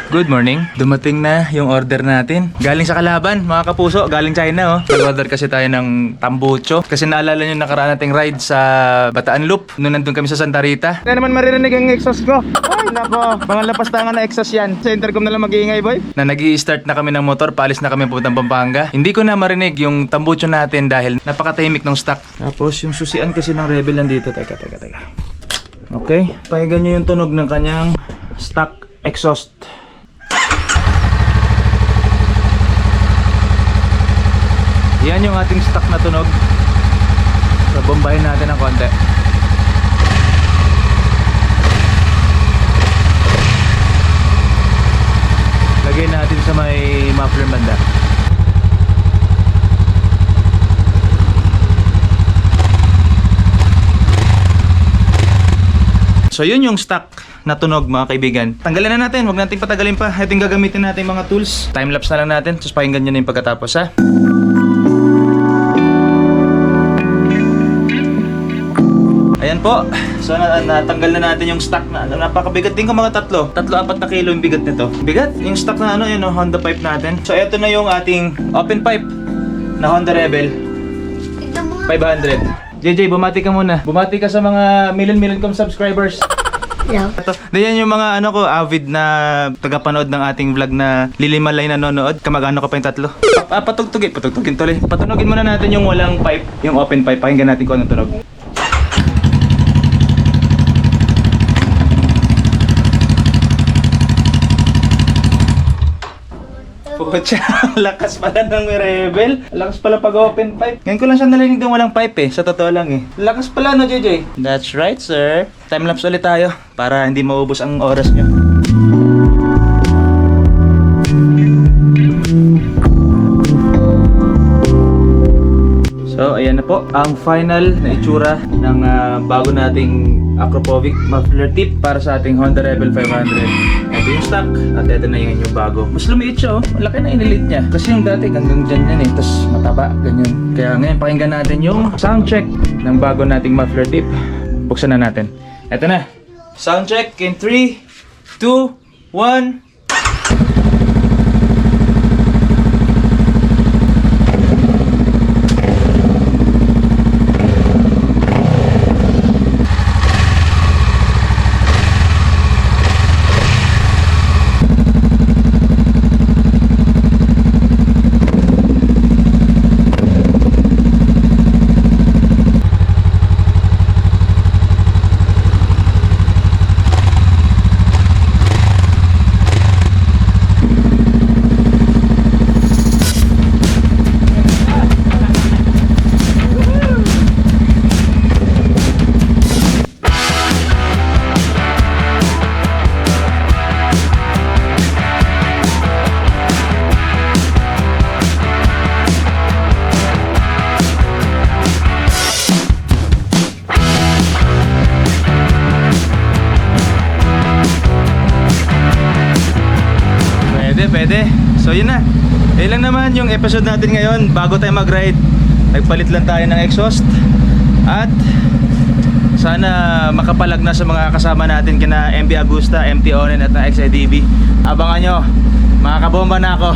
Good morning. Dumating na yung order natin. Galing sa kalaban, mga kapuso. Galing China, oh. Nag-order kasi tayo ng tambucho. Kasi naalala nyo nakaraan nating ride sa Bataan Loop. Noon nandun kami sa Santa Rita. Kaya naman maririnig ang exhaust ko. Ay, nako. Mga lapastangan na exhaust yan. Sa intercom na lang mag-iingay, boy. Na nag-i-start na kami ng motor, paalis na kami pupuntang Pampanga. Hindi ko na marinig yung tambucho natin dahil napakatahimik ng stock. Tapos yung susian kasi ng Rebel nandito. Teka. Okay. Pakinggan nyo yung tunog ng kanyang stock exhaust. Yan yung ating stock na tunog. So, bombahin natin ng konti. Lagay natin sa may muffler banda. So, yun yung stock na tunog, mga kaibigan. Tanggalin na natin, huwag natin patagalin pa. Ito yung gagamitin natin mga tools. Timelapse na lang natin, tapos pakinggan nyo na yung pagkatapos, ha? Ayan po. So natanggal na natin yung stock na napakabigat din ko, mga 3-4 na kilo yung bigat nito. Bigat yung stock na yun, Honda pipe natin. So ito na yung ating open pipe na Honda Rebel 500. JJ, bumati ka muna. Bumati ka sa mga million kong subscribers. Hello. Diyan yung mga ko, avid na tagapanood ng ating vlog na lilimalay nanonood. Kamag-ano ka pa yung 3. Patugtugin tuloy. Patunogin muna natin yung walang pipe, yung open pipe. Pakinggan natin kung anong tunog. Pucha, lakas pala ng Rebel. Lakas pala pag open pipe. Ngayon ko lang siya narinig ng walang pipe Sa totoo lang Lakas pala, no, JJ? That's right, sir. Timelapse ulit tayo para hindi maubos ang oras nyo. So, ayan na po ang final na itsura ng bago nating Akrapovic muffler tip para sa ating Honda Rebel 500. Ito yung stock at ito na yung bago. Mas lumiit siya, Malaki na inilit niya. Kasi yung dati hanggang dyan yan Tapos mataba, ganyan. Kaya ngayon pakinggan natin yung sound check ng bago nating muffler tip. Buksan na natin. Ito na. Sound check in 3, 2, 1. Pwede. So yun na. Yun lang naman yung episode natin ngayon. Bago tayo mag-ride, nagpalit lang tayo ng exhaust. At sana makapalag na sa mga kasama natin kina MB Agusta, MT Onen at na XIDB. Abangan nyo, makakabomba na ako.